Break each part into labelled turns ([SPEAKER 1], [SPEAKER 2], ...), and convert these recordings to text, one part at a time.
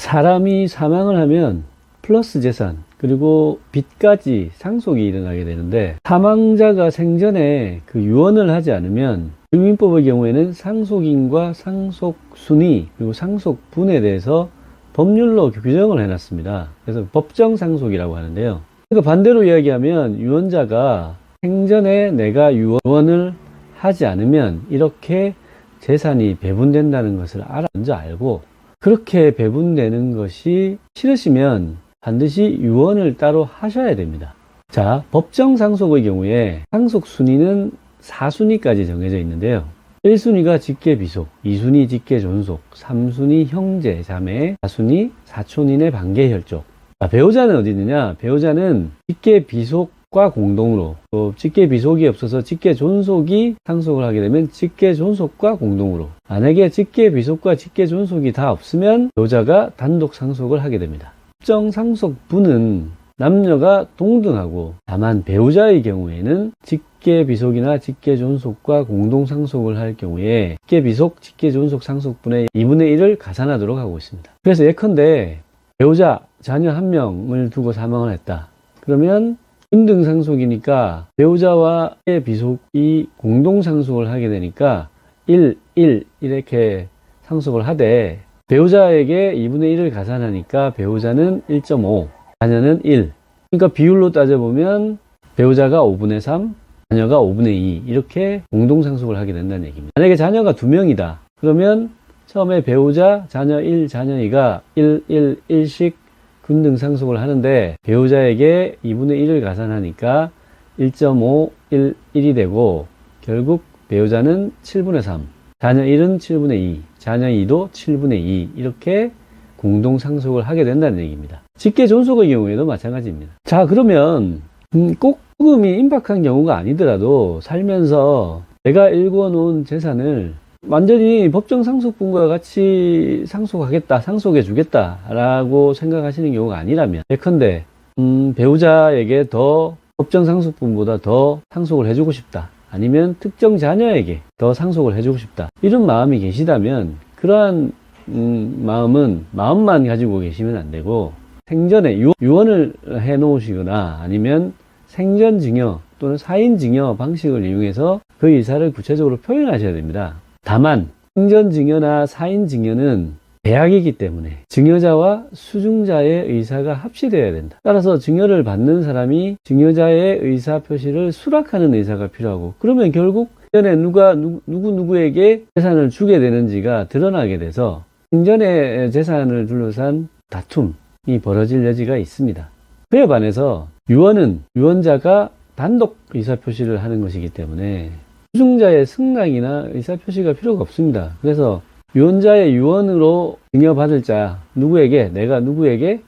[SPEAKER 1] 사람이 사망을 하면 플러스 재산 그리고 빚까지 상속이 일어나게 되는데, 사망자가 생전에 그 유언을 하지 않으면 국민법의 경우에는 상속인과 상속순위 그리고 상속분에 대해서 법률로 규정을 해놨습니다. 그래서 법정상속이라고 하는데요. 그러니까 반대로 이야기하면 유언자가 생전에 내가 유언을 하지 않으면 이렇게 재산이 배분된다는 것을 먼저 알고, 그렇게 배분되는 것이 싫으시면 반드시 유언을 따로 하셔야 됩니다. 자, 법정상속의 경우에 상속순위는 4순위까지 정해져 있는데요. 1순위가 직계비속, 2순위 직계존속, 3순위 형제, 자매, 4순위 사촌인의 반계혈족. 배우자는 어디 있느냐? 배우자는 직계비속과 공동으로, 또 직계비속이 없어서 직계존속이 상속을 하게 되면 직계존속과 공동으로, 만약에 직계비속과 직계존속이 다 없으면 배우자가 단독 상속을 하게 됩니다. 법정상속분은 남녀가 동등하고, 다만 배우자의 경우에는 직계비속이나 직계존속과 공동상속을 할 경우에 직계비속, 직계존속 상속분의 2분의 1을 가산하도록 하고 있습니다. 그래서 예컨대 배우자, 자녀 한 명을 두고 사망을 했다. 그러면 분등상속이니까 배우자와 비속이 공동상속을 하게 되니까 1, 1 이렇게 상속을 하되, 배우자에게 2분의 1을 가산하니까 배우자는 1.5, 자녀는 1. 그러니까 비율로 따져보면 배우자가 5분의 3, 자녀가 5분의 2 이렇게 공동상속을 하게 된다는 얘기입니다. 만약에 자녀가 2명이다. 그러면 처음에 배우자, 자녀 1, 자녀 2가 1, 1, 1씩 균등상속을 하는데, 배우자에게 2분의 1을 가산하니까 1.5, 1, 1이 되고, 결국 배우자는 7분의 3, 자녀 1은 7분의 2, 자녀 2도 7분의 2 이렇게 공동상속을 하게 된다는 얘기입니다. 직계존속의 경우에도 마찬가지입니다. 자, 그러면 꼭 죽음이 임박한 경우가 아니더라도 살면서 내가 일구어 놓은 재산을 완전히 법정상속분과 같이 상속하겠다, 상속해 주겠다 라고 생각하시는 경우가 아니라면, 예컨대 배우자에게 더 법정상속분보다 더 상속을 해주고 싶다, 아니면 특정 자녀에게 더 상속을 해주고 싶다, 이런 마음이 계시다면 그러한 마음만 가지고 계시면 안 되고, 생전에 유언을 해 놓으시거나 아니면 생전증여 또는 사인증여 방식을 이용해서 그 의사를 구체적으로 표현하셔야 됩니다. 다만 생전증여나 사인증여는 계약이기 때문에 증여자와 수증자의 의사가 합치되어야 된다. 따라서 증여를 받는 사람이 증여자의 의사 표시를 수락하는 의사가 필요하고, 그러면 결국 전에 누가 누구에게 재산을 주게 되는지가 드러나게 돼서 생전의 재산을 둘러싼 다툼이 벌어질 여지가 있습니다. 그에 반해서 유언은 유언자가 단독 의사표시를 하는 것이기 때문에 수증자의 승낙이나 의사표시가 필요가 없습니다. 그래서 유언자의 유언으로 증여받을 자 누구에게, 내가 누구에게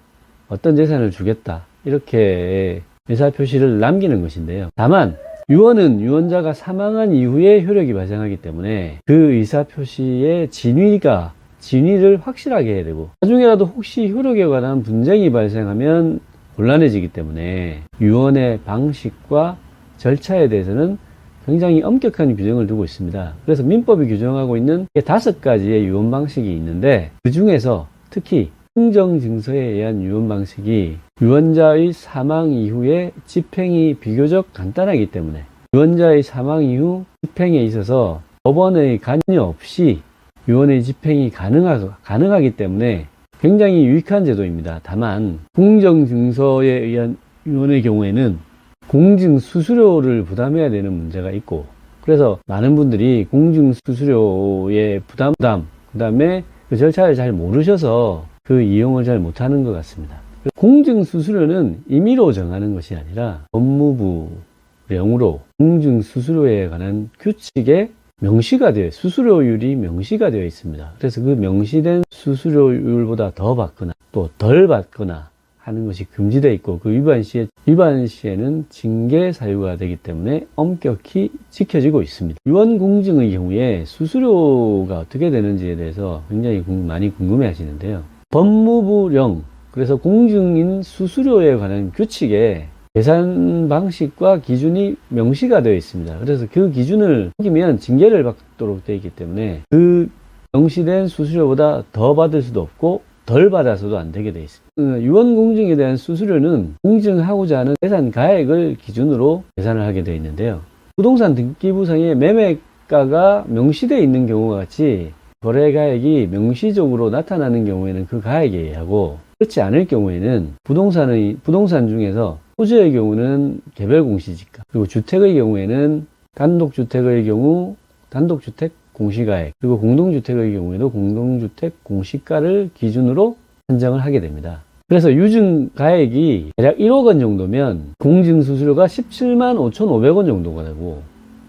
[SPEAKER 1] 어떤 재산을 주겠다, 이렇게 의사표시를 남기는 것인데요. 다만 유언은 유언자가 사망한 이후에 효력이 발생하기 때문에 그 의사표시의 진위를 확실하게 해야 되고, 나중에라도 혹시 효력에 관한 분쟁이 발생하면 곤란해지기 때문에 유언의 방식과 절차에 대해서는 굉장히 엄격한 규정을 두고 있습니다. 그래서 민법이 규정하고 있는 5가지의 유언 방식이 있는데, 그 중에서 특히 흥정증서에 의한 유언 방식이 유언자의 사망 이후에 집행이 비교적 간단하기 때문에, 유언자의 사망 이후 집행에 있어서 법원의 관여 없이 유언의 집행이 가능하기 때문에 굉장히 유익한 제도입니다. 다만 공정증서에 의한 유언의 경우에는 공증수수료를 부담해야 되는 문제가 있고, 그래서 많은 분들이 공증수수료의 부담, 그 다음에 그 절차를 잘 모르셔서 그 이용을 잘 못하는 것 같습니다. 공증수수료는 임의로 정하는 것이 아니라 법무부령으로 공증수수료에 관한 규칙에 명시가 되어, 수수료율이 명시가 되어 있습니다. 그래서 그 명시된 수수료율보다 더 받거나 또 덜 받거나 하는 것이 금지되어 있고, 그 위반 시에는 징계 사유가 되기 때문에 엄격히 지켜지고 있습니다. 유언 공증의 경우에 수수료가 어떻게 되는지에 대해서 굉장히 많이 궁금해 하시는데요. 법무부령, 그래서 공증인 수수료에 관한 규칙에 계산 방식과 기준이 명시가 되어 있습니다. 그래서 그 기준을 어기면 징계를 받도록 되어 있기 때문에 그 명시된 수수료보다 더 받을 수도 없고 덜 받아서도 안 되게 돼 있습니다. 유언 공증에 대한 수수료는 공증하고자 하는 재산 가액을 기준으로 계산을 하게 되어 있는데요. 부동산 등기부상에 매매가가 명시되어 있는 경우와 같이 거래 가액이 명시적으로 나타나는 경우에는 그 가액에 의하고, 그렇지 않을 경우에는 부동산 중에서 토지의 경우는 개별 공시지가, 그리고 주택의 경우에는 단독주택의 경우 단독주택 공시가액, 그리고 공동주택의 경우에도 공동주택 공시가를 기준으로 산정을 하게 됩니다. 그래서 유증가액이 대략 1억 원 정도면 공증수수료가 17만 5,500원 정도가 되고,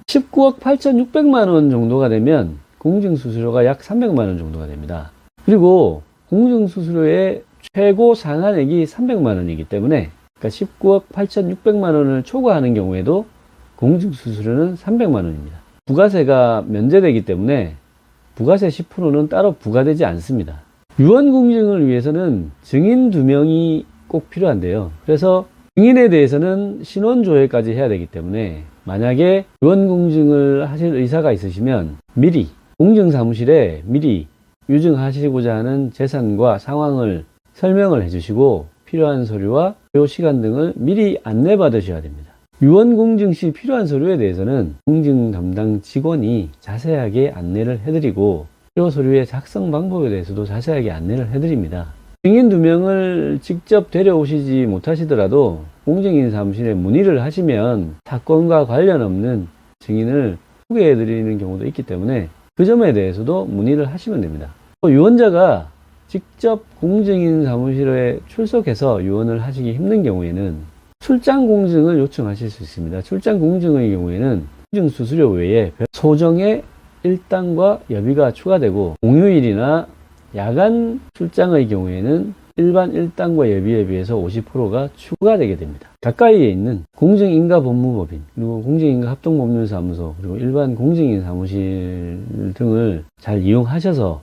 [SPEAKER 1] 19억 8,600만 원 정도가 되면 공증수수료가 약 300만 원 정도가 됩니다. 그리고 공증수수료의 최고 상한액이 300만 원이기 때문에, 그러니까 19억 8,600만 원을 초과하는 경우에도 공증수수료는 300만 원입니다. 부가세가 면제되기 때문에 부가세 10%는 따로 부과되지 않습니다. 유언 공증을 위해서는 증인 2명이 꼭 필요한데요. 그래서 증인에 대해서는 신원 조회까지 해야 되기 때문에, 만약에 유언 공증을 하실 의사가 있으시면 미리 공증사무실에 미리 유증하시고자 하는 재산과 상황을 설명을 해주시고, 필요한 서류와 료 시간 등을 미리 안내 받으셔야 됩니다. 유언 공증 시 필요한 서류에 대해서는 공증 담당 직원이 자세하게 안내를 해드리고, 필요 서류의 작성 방법에 대해서도 자세하게 안내를 해드립니다. 증인 2명을 직접 데려오시지 못하시더라도 공증인 사무실에 문의를 하시면 사건과 관련 없는 증인을 소개해드리는 경우도 있기 때문에 그 점에 대해서도 문의를 하시면 됩니다. 또 유언자가 직접 공증인 사무실에 출석해서 유언을 하시기 힘든 경우에는 출장 공증을 요청하실 수 있습니다. 출장 공증의 경우에는 공증 수수료 외에 소정의 일당과 여비가 추가되고, 공휴일이나 야간 출장의 경우에는 일반 일당과 여비에 비해서 50%가 추가되게 됩니다. 가까이에 있는 공증인가법무법인, 그리고 공증인가합동법률사무소, 그리고 일반 공증인 사무실 등을 잘 이용하셔서